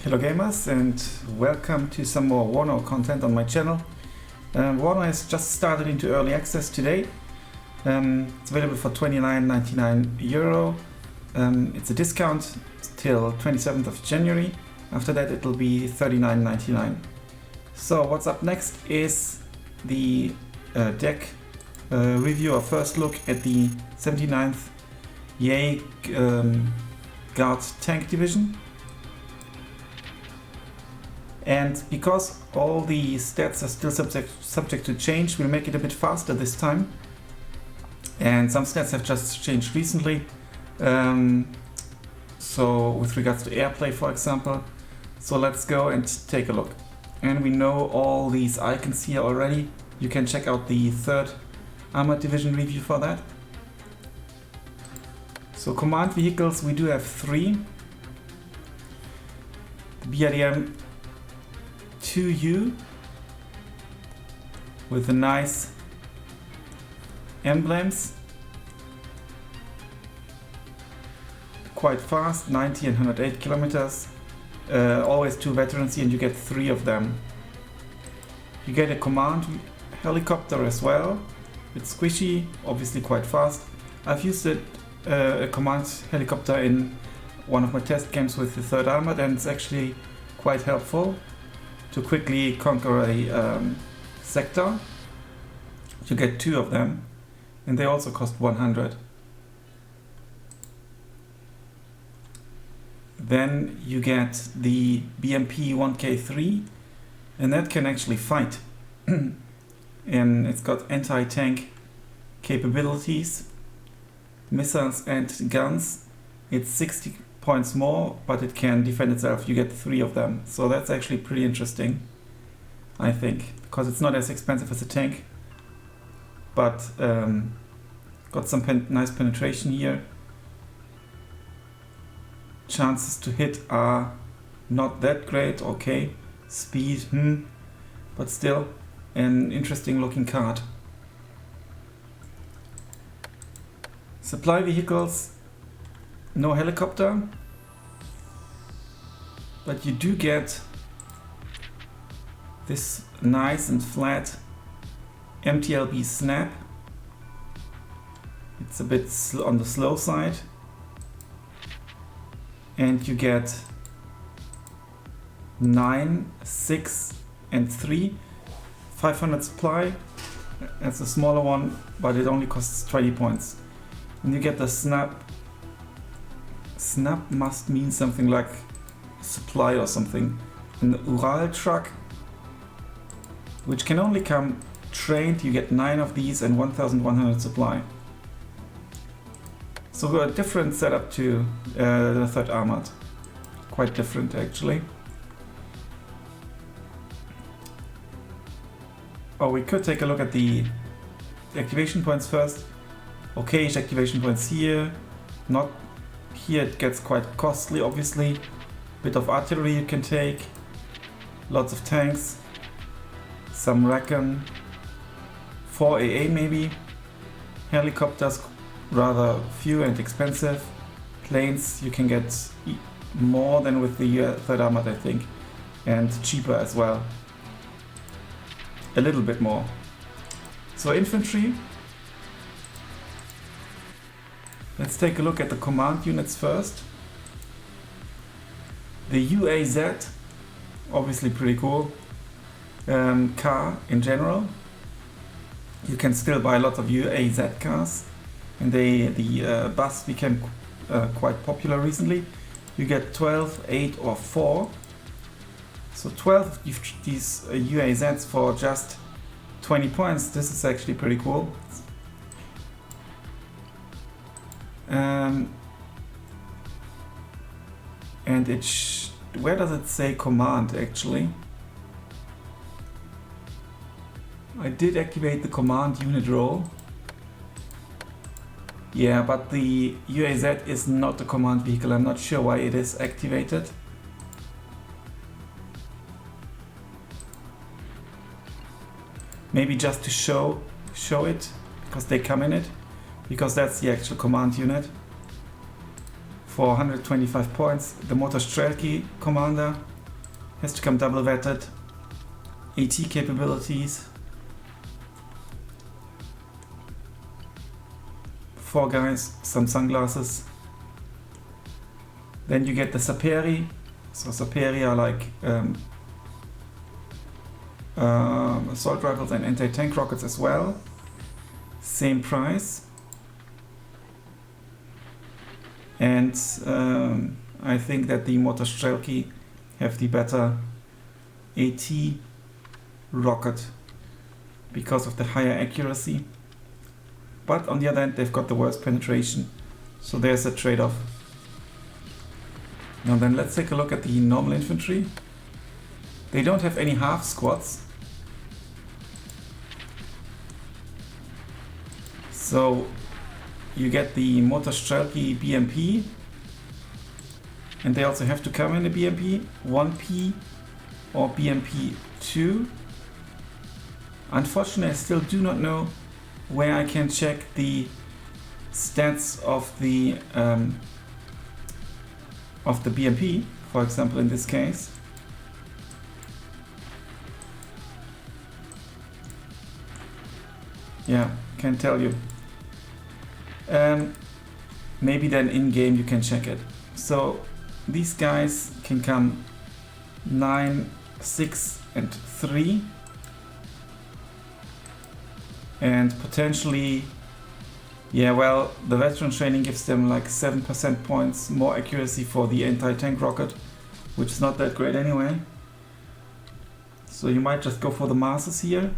Hello gamers, and welcome to some more WARNO content on my channel. WARNO has just started into early access today. It's available for €29.99. It's a discount till 27th of January. After that it will be $39.99. So what's up next is the deck review, or first look at the 79th Yay Guard Tank Division. And because all the stats are still subject to change, we'll make it a bit faster this time. And some stats have just changed recently. So with regards to airplay, for example. So let's go and take a look. And we know all these icons here already. You can check out the 3rd Armored Division review for that. So command vehicles, we do have 3. The BRDM 2U with the nice emblems, quite fast, 90 and 108 kilometers. Always 2 veterans here, and you get 3 of them. You get a command helicopter as well. It's squishy, obviously quite fast. I've used it, a command helicopter in one of my test games with the 3rd Armored, and it's actually quite helpful to quickly conquer a sector. You get 2 of them, and they also cost 100. Then you get the BMP 1K3, and that can actually fight. And it's got anti-tank capabilities, missiles and guns. It's 60 points more, but it can defend itself. You get 3 of them, so that's actually pretty interesting, I think, because it's not as expensive as a tank, but got some nice penetration here. Chances to hit are not that great. Okay, speed, but still an interesting looking card. Supply vehicles, no helicopter, but you do get this nice and flat MTLB snap. It's a bit on the slow side, and you get 9, 6 and 3, 500 supply. That's a smaller one, but it only costs 20 points. And you get the snap. Snap must mean something like supply or something. An Ural truck, which can only come trained. You get 9 of these and 1100 supply. So a different setup to the 3rd Armored. Quite different actually. Oh, we could take a look at the activation points first. Okay-ish activation points here. Not here, it gets quite costly obviously. Bit of artillery you can take. Lots of tanks. Some Recon. 4 AA maybe. Helicopters rather few and expensive. Planes you can get more than with the 3rd Armored, I think, and cheaper as well. A little bit more. So infantry. Let's take a look at the command units first. The UAZ, obviously pretty cool. Car in general. You can still buy lots of UAZ cars, and the bus became quite popular recently. You get 12, 8 or 4. So 12 of these UAZs for just 20 points. This is actually pretty cool. And where does it say command actually? I did activate the command unit role. Yeah, but the UAZ is not a command vehicle. I'm not sure why it is activated. Maybe just to show it, because they come in it, because that's the actual command unit. for 125 points. The Motor Strelki commander, has to come double vetted. AT capabilities. 4 guys, some sunglasses. Then you get the Saperi. So Saperi are like assault rifles and anti-tank rockets as well. Same price. And I think that the Motorstrelki have the better AT rocket because of the higher accuracy. But on the other hand, they've got the worst penetration. So there's a trade-off. Now then, let's take a look at the normal infantry. They don't have any half squads. So you get the Motorstrelki BMP. And they also have to come in a BMP 1P or BMP 2. Unfortunately, I still do not know where I can check the stats of the BMP, for example, in this case. Yeah, can't tell you. Maybe then in game you can check it. So these guys can come 9, 6 and 3. And potentially, yeah, well, the veteran training gives them like 7% points more accuracy for the anti-tank rocket, which is not that great anyway. So you might just go for the masses here.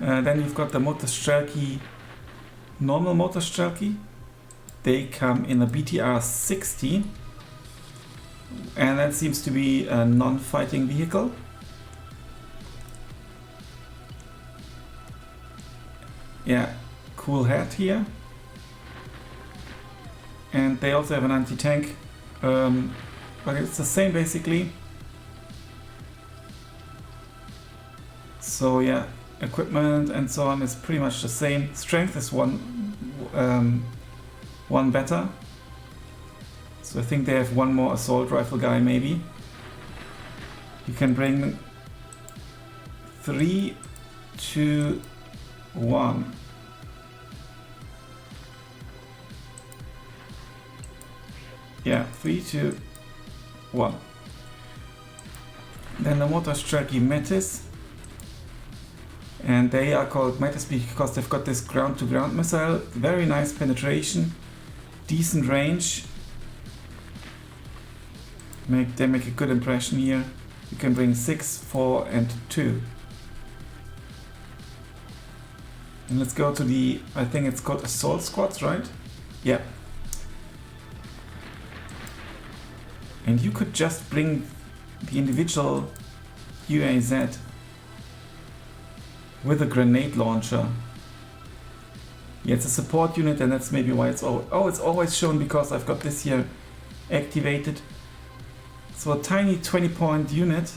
Then you've got the Motorstrelki, normal Motorstrelki. They come in a BTR 60, and that seems to be a non-fighting vehicle. Yeah, cool hat here. And they also have an anti-tank, but it's the same basically. So yeah, equipment and so on is pretty much the same. Strength is one better. So I think they have one more assault rifle guy maybe. You can bring 3, 2, 1. Yeah, 3, 2, 1. Then the Motorstrelki Metis. And they are called Metis because they've got this ground-to-ground missile. Very nice penetration. Decent range. They make a good impression here. You can bring 6, 4 and 2. And let's go to the, I think it's called assault squads, right? Yeah. And you could just bring the individual UAZ with a grenade launcher. Yeah, it's a support unit, and that's maybe why it's it's always shown because I've got this here activated. So a tiny 20-point unit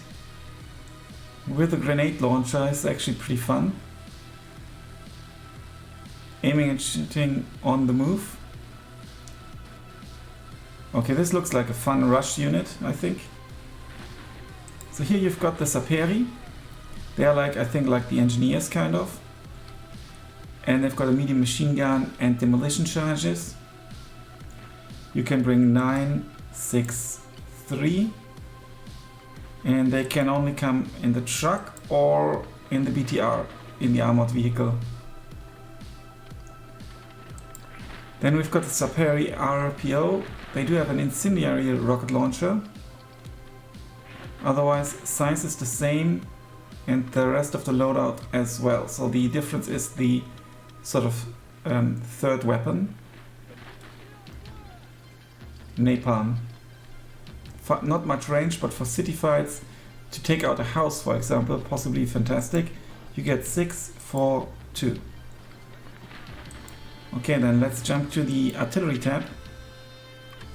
with a grenade launcher is actually pretty fun. Aiming and shooting on the move. Okay, this looks like a fun rush unit, I think. So here you've got the Saperi. They are like, I think, like the engineers kind of. And they've got a medium machine gun and demolition charges. You can bring 9, 6, 3. And they can only come in the truck or in the BTR, in the armored vehicle. Then we've got the Saperi RPO. They do have an incendiary rocket launcher. Otherwise, size is the same and the rest of the loadout as well. So the difference is the sort of third weapon. Napalm. Not much range, but for city fights, to take out a house, for example, possibly fantastic. You get 6, 4, 2. Okay, then let's jump to the artillery tab.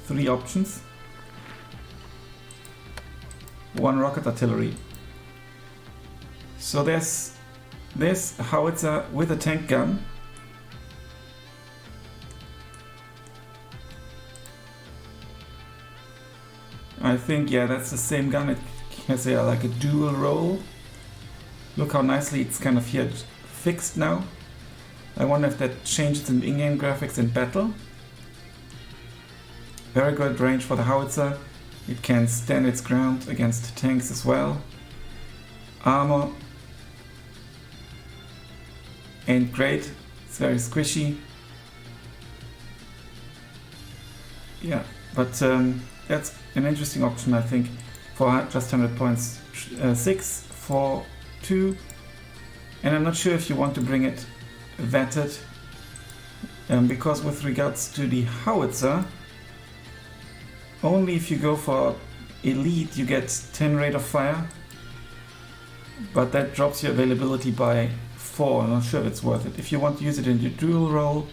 3 options. 1 rocket artillery. So there's this howitzer with a tank gun. I think, yeah, that's the same gun. It has like a dual roll. Look how nicely it's kind of here fixed now. I wonder if that changes in in-game graphics in battle. Very good range for the howitzer. It can stand its ground against tanks as well. Armor ain't great. It's very squishy. Yeah, but that's an interesting option, I think, for just 100 points. 6 for 2, and I'm not sure if you want to bring it vetted, because with regards to the howitzer, only if you go for elite you get 10 rate of fire, but that drops your availability by 4. I'm not sure if it's worth it. If you want to use it in your dual role,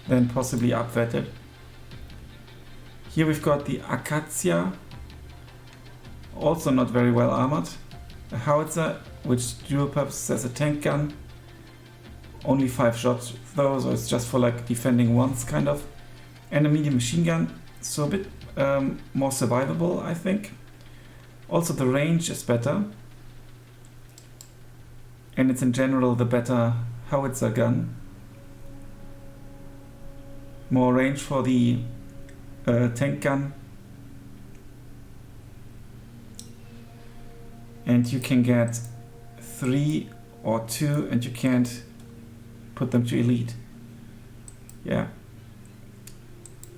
then possibly up vetted. Here we've got the Acacia, also not very well armored. A howitzer, which dual purpose as a tank gun. Only 5 shots though, so it's just for like defending once kind of. And a medium machine gun, so a bit more survivable, I think. Also the range is better. And it's in general the better howitzer gun. More range for the tank gun. And you can get 3 or 2 and you can't put them to elite. Yeah.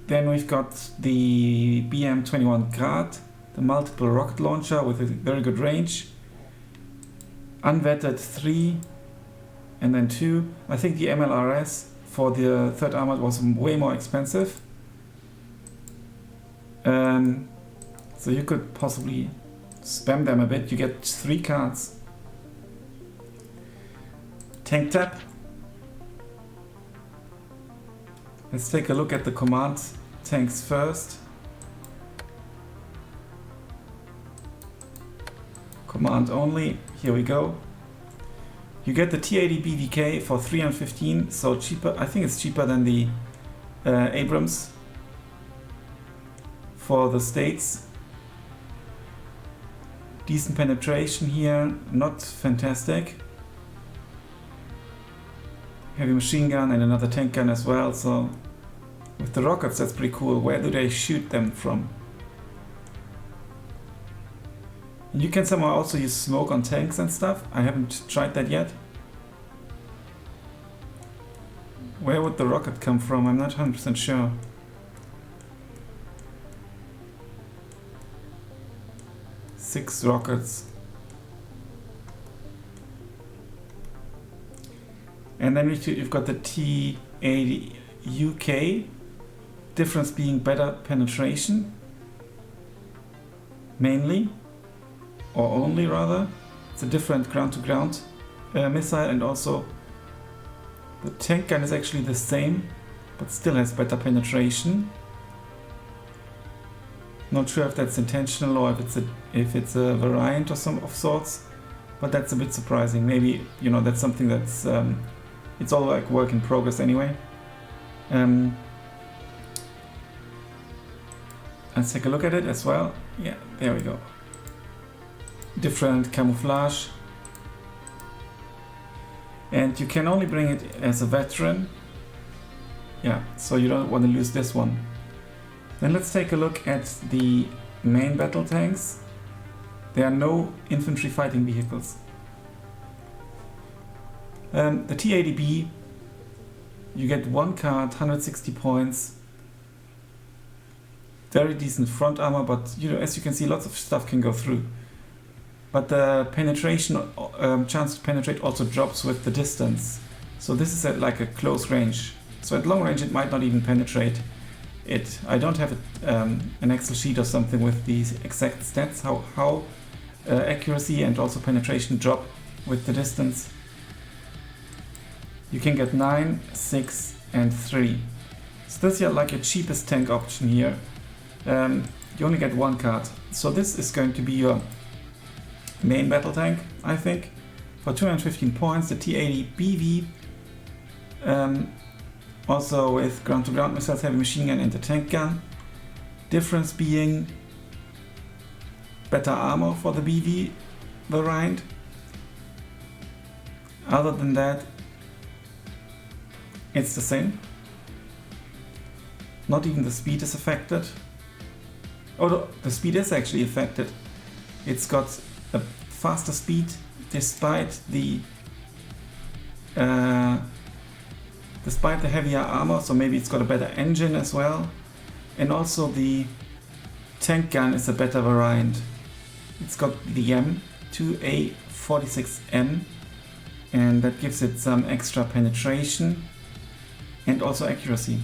Then we've got the BM-21 Grad, the multiple rocket launcher with a very good range. Unvetted 3 and then 2. I think the MLRS for the 3rd armored was way more expensive. So you could possibly spam them a bit. You get 3 cards. Tank tap. Let's take a look at the command tanks first. Command only. Here we go. You get the T-80 BVK for 315, so cheaper. I think it's cheaper than the Abrams for the States. Decent penetration here, not fantastic. Heavy machine gun and another tank gun as well, so with the rockets that's pretty cool. Where do they shoot them from? And you can somehow also use smoke on tanks and stuff. I haven't tried that yet. Where would the rocket come from? I'm not 100% sure. Six rockets. And then you've got the T-80 UK. Difference being better penetration. Mainly. Or only rather. It's a different ground-to-ground missile, and also the tank gun is actually the same, but still has better penetration. Not sure if that's intentional or if it's a variant or some of sorts, but that's a bit surprising. Maybe, you know, that's something that's it's all like work in progress anyway. Let's take a look at it as well. Yeah, there we go. Different camouflage. And you can only bring it as a veteran. Yeah, so you don't want to lose this one. Then let's take a look at the main battle tanks. There are no infantry fighting vehicles. The T-80B, you get 1 card, 160 points. Very decent front armor, but you know, as you can see, lots of stuff can go through. But the penetration, chance to penetrate also drops with the distance. So this is at like a close range. So at long range it might not even penetrate it. I don't have an Excel sheet or something with these exact stats, how accuracy and also penetration drop with the distance. You can get 9, 6 and 3. So this is like your cheapest tank option here. You only get 1 card. So this is going to be your main battle tank, I think, for 215 points. The T-80 BV, also with ground-to-ground missiles, heavy machine gun and the tank gun. Difference being better armor for the BV variant. Other than that, it's the same. Not even the speed is affected. Oh, no, the speed is actually affected. It's got a faster speed despite the heavier armor, so maybe it's got a better engine as well. And also the tank gun is a better variant. It's got the M2A46M, and that gives it some extra penetration and also accuracy.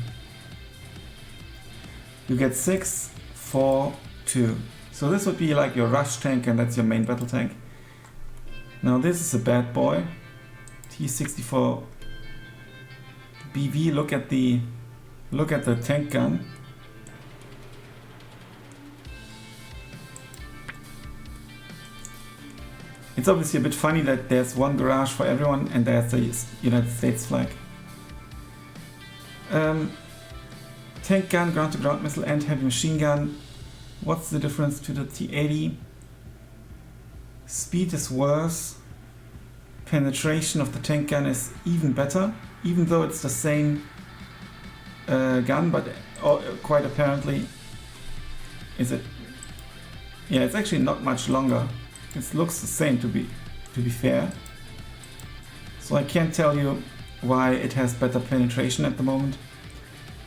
You get 6, 4, 2. So this would be like your rush tank, and that's your main battle tank. Now this is a bad boy, T64 BV. Look at the tank gun. It's obviously a bit funny that there's one garage for everyone and there's the United States flag. Tank gun, ground-to-ground missile and heavy machine gun. What's the difference to the T80? Speed is worse. Penetration of the tank gun is even better, even though it's the same gun, but quite apparently is it? Yeah, it's actually not much longer. It looks the same to be fair. So I can't tell you why it has better penetration at the moment.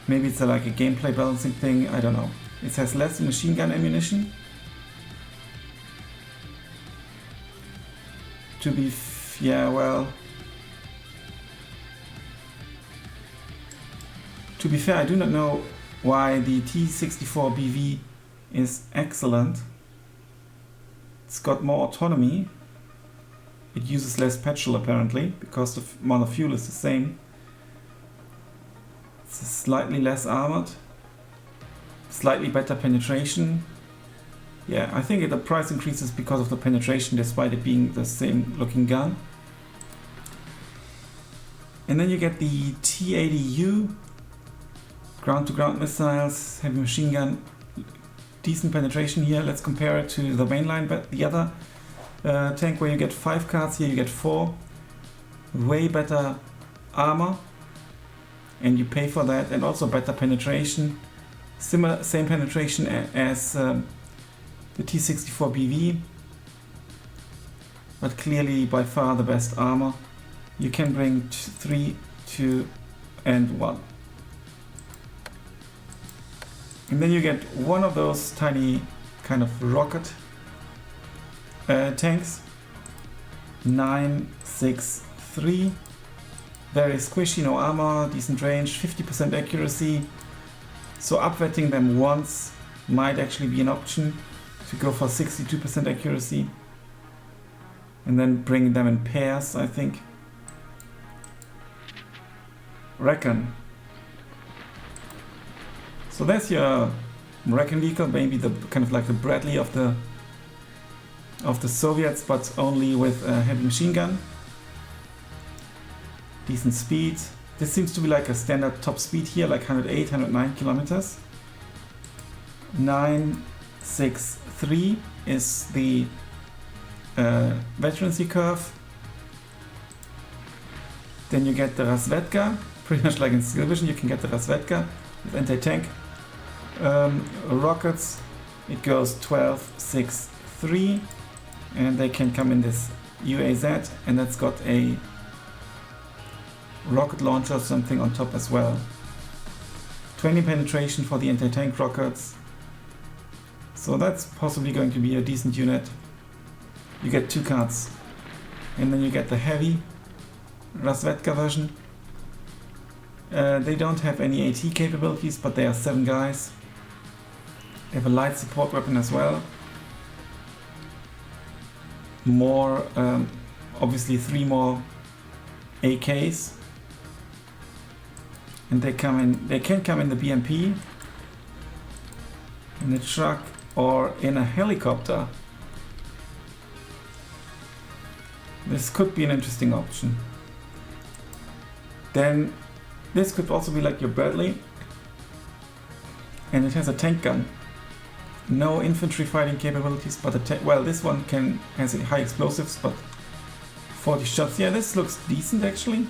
Maybe it's like a gameplay balancing thing, I don't know. It has less machine gun ammunition. Yeah, to be fair, I do not know why the T64 BV is excellent. It's got more autonomy. It uses less petrol apparently, because the amount of fuel is the same. It's slightly less armored. Slightly better penetration. Yeah, I think the price increases because of the penetration, despite it being the same looking gun. And then you get the T80U, ground-to-ground missiles, heavy machine gun, decent penetration here. Let's compare it to the mainline, but the other tank where you get 5 cards, here you get 4. Way better armor, and you pay for that, and also better penetration. Same penetration as the T64 BV, but clearly by far the best armor. You can bring 3, 2 and 1. And then you get one of those tiny kind of rocket tanks. 963. Very squishy, no armor, decent range, 50% accuracy. So upwetting them once might actually be an option, to go for 62% accuracy. And then bring them in pairs, I think. Recon. So that's your Recon vehicle, maybe the kind of like the Bradley of the Soviets, but only with a heavy machine gun. Decent speed. This seems to be like a standard top speed here, like 108, 109 kilometers. 963 is the veterancy curve. Then you get the Razvedka, pretty much like in skirmish, you can get the Razvedka with anti-tank rockets. It goes 1263, and they can come in this UAZ, and that's got a rocket launcher or something on top as well. 20 penetration for the anti-tank rockets. So that's possibly going to be a decent unit. You get 2 cards. And then you get the heavy Razvedka version. They don't have any AT capabilities, but they are 7 guys. They have a light support weapon as well. More, obviously 3 more AKs. And they can come in the BMP, in a truck, or in a helicopter. This could be an interesting option. Then this could also be like your Bradley, and it has a tank gun. No infantry fighting capabilities, but well, this one has high explosives, but 40 shots. Yeah, this looks decent actually.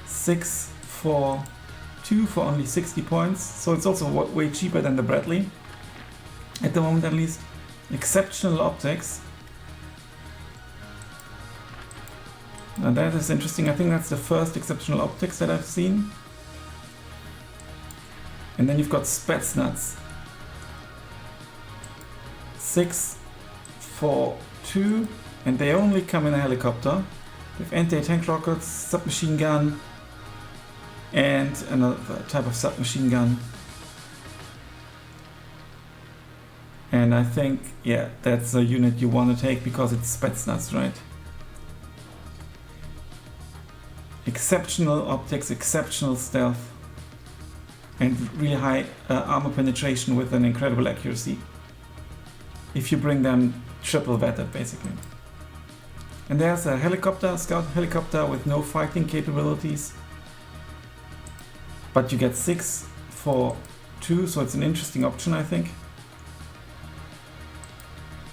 6 for 2 for only 60 points, so it's also way cheaper than the Bradley at the moment, at least. Exceptional optics. Now that is interesting. I think that's the first exceptional optics that I've seen. And then you've got Spetsnaz. 6 for 2, and they only come in a helicopter with anti-tank rockets, submachine gun, and another type of submachine gun. And I think, yeah, that's a unit you want to take because it's Spetsnaz, right? Exceptional optics, exceptional stealth, and really high armor penetration with an incredible accuracy. If you bring them triple vetted, basically. And there's a helicopter, scout helicopter with no fighting capabilities. But you get 6 for 2, so it's an interesting option, I think.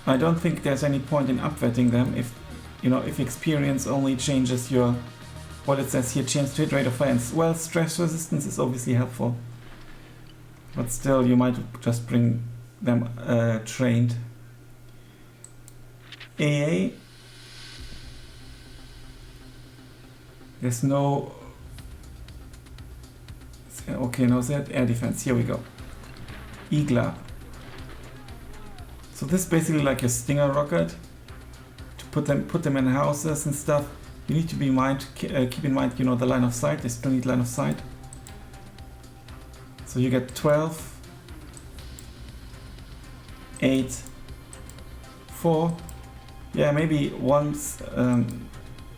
I don't think there's any point in upvetting them if, you know, if experience only changes your, what it says here, chance to hit, rate of fire, and well, stress resistance is obviously helpful. But still, you might just bring them trained. AA. There's no... Okay, no, that air defense. Here we go. Igla. So this is basically like a Stinger rocket. To put them in houses and stuff. You need to be keep in mind, you know, the line of sight. They still need line of sight. So you get 12, 8, 4. Yeah, maybe one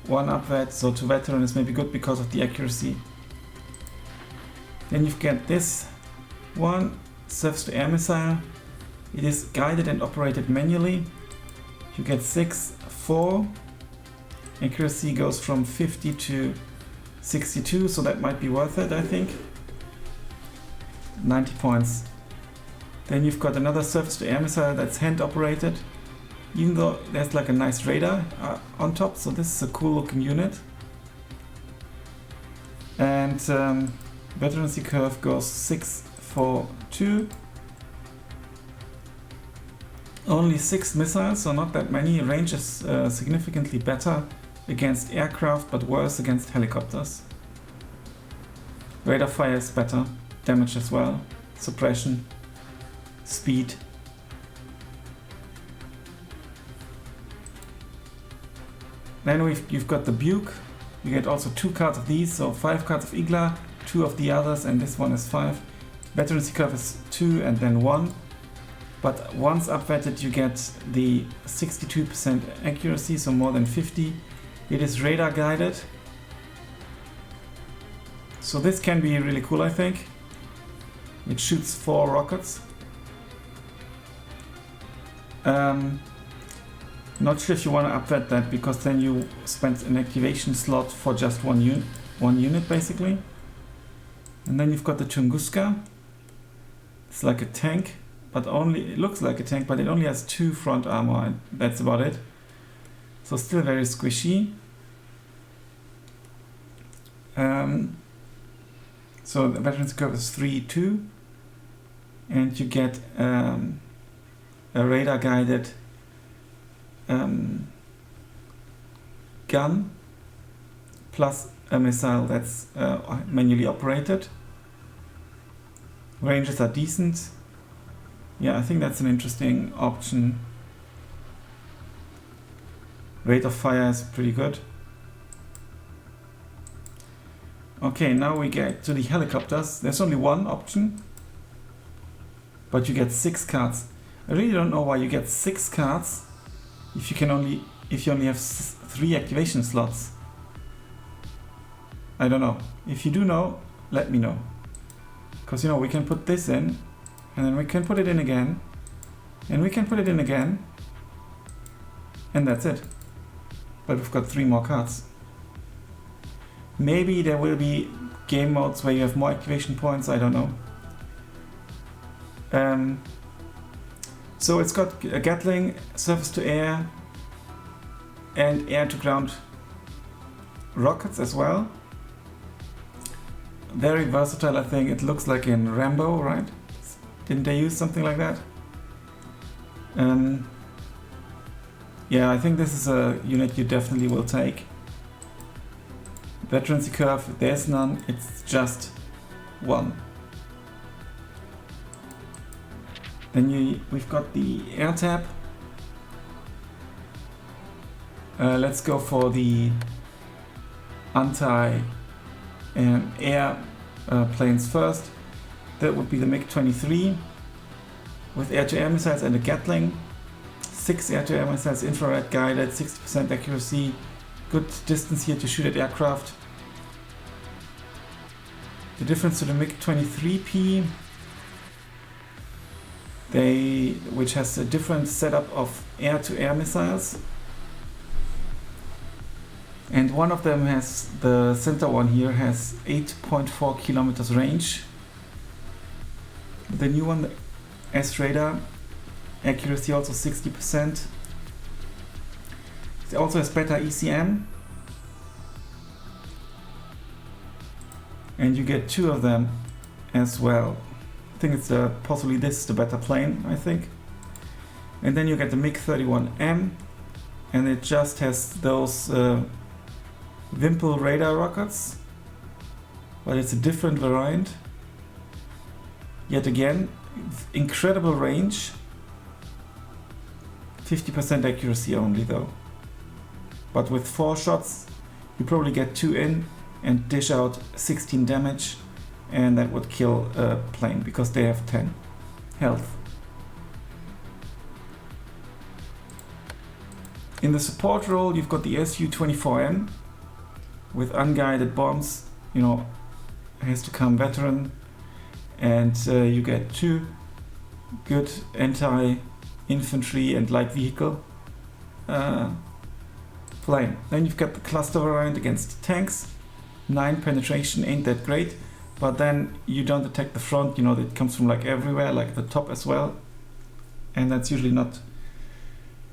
upvet. So to veteran is maybe good because of the accuracy. Then you get this one, surface-to-air missile. It is guided and operated manually. You get 6, 4. Accuracy goes from 50 to 62, so that might be worth it, I think. 90 points. Then you've got another surface-to-air missile that's hand-operated, even though there's like a nice radar on top, so this is a cool-looking unit. And veterancy curve goes 6 for 2. Only 6 missiles, so not that many. Range is significantly better against aircraft, but worse against helicopters. Radar fire is better, damage as well, suppression, speed. Then you've got the Buke. You get also 2 cards of these, so 5 cards of Igla, 2 of the others, and this one is 5. Veterancy curve is 2 and then 1. But once upvetted, you get the 62% accuracy, so more than 50. It is radar guided. So this can be really cool, I think. It shoots 4 rockets. Not sure if you want to upvet that, because then you spend an activation slot for just one unit basically. And then you've got the Tunguska. It's like a tank, but it looks like a tank, but it only has 2 front armor, and that's about it. So still very squishy. So the veterancy curve is 3-2, and you get a radar guided gun plus a missile that's manually operated. Ranges are decent. Yeah, I think that's an interesting option. Rate of fire is pretty good. Okay, now we get to the helicopters. There's only one option, but you get 6 cards. I really don't know why you get 6 cards if you only have 3 activation slots. I don't know. If you do know, let me know. Because, you know, we can put this in, and then we can put it in again, and we can put it in again, and that's it. But we've got 3 more cards. Maybe there will be game modes where you have more activation points, I don't know. So it's got a Gatling, surface to air, and air to ground rockets as well. Very versatile, I think. It looks like in Rambo, right? Didn't they use something like that? Yeah, I think this is a unit you definitely will take. Veterancy curve, there's none, it's just one. Then we've got the air tab. Let's go for the anti-air planes first. That would be the MiG-23 with air-to-air missiles and a Gatling. 6 air-to-air missiles, infrared guided, 60% accuracy, good distance here to shoot at aircraft. The difference to the MiG-23P, which has a different setup of air-to-air missiles. And one of them has, the center one here, has 8.4 kilometers range. The new one, the S-Radar, accuracy also 60%. It also has better ECM. And you get 2 of them as well. I think it's possibly this is the better plane, I think. And then you get the MiG-31M, and it just has those Wimple radar rockets, but it's a different variant. Yet again, incredible range. 50% accuracy only though. But with 4 shots, you probably get 2 in and dish out 16 damage, and that would kill a plane because they have 10 health. In the support role, you've got the Su-24M with unguided bombs. You know, has to come veteran, and you get 2 good anti-infantry and light vehicle plane. Then you've got the cluster variant against tanks. 9 penetration, ain't that great, but then you don't attack the front, you know, it comes from like everywhere, like the top as well, and that's usually not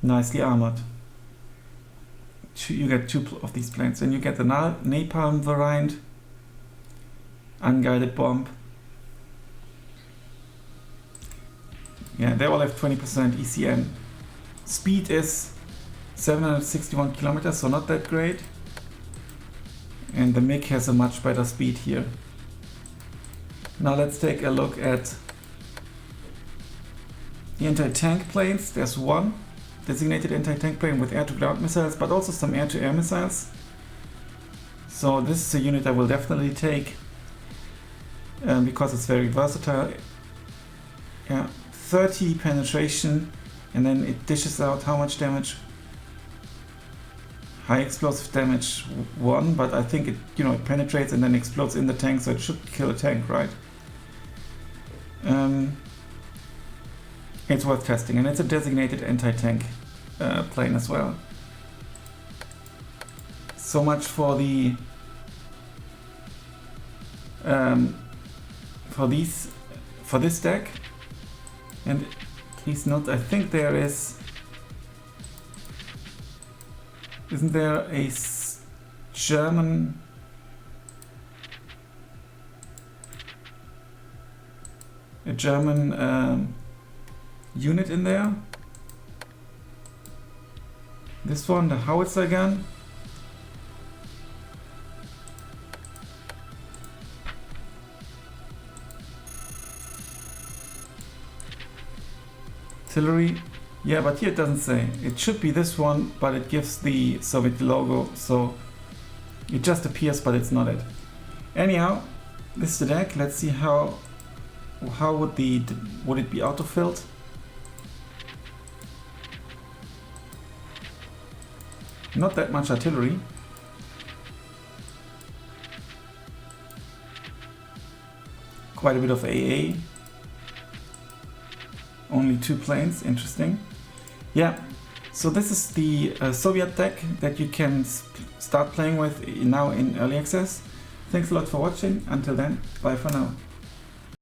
nicely armored. You get 2 of these planes. Then you get the napalm variant, unguided bomb. Yeah, they all have 20% ECM. Speed is 761 kilometers, so not that great. And the MiG has a much better speed here. Now let's take a look at the anti-tank planes. There's one designated anti-tank plane with air-to-ground missiles, but also some air-to-air missiles. So this is a unit I will definitely take because it's very versatile. Yeah, 30 penetration, and then it dishes out how much damage? High explosive damage 1, but I think it, you know, it penetrates and then explodes in the tank, so it should kill a tank, right? It's worth testing, and it's a designated anti-tank plane as well. So much for the for this deck. And please note, I think there is. Isn't there a German unit in there? This one, the howitzer gun. Artillery. Yeah, but here it doesn't say. It should be this one, but it gives the Soviet logo, so it just appears, but it's not it. Anyhow, this is the deck. Let's see how would it be auto-filled? Not that much artillery. Quite a bit of AA. Only 2 planes, interesting. Yeah, so this is the Soviet deck that you can start playing with now in early access. Thanks a lot for watching. Until then, bye for now.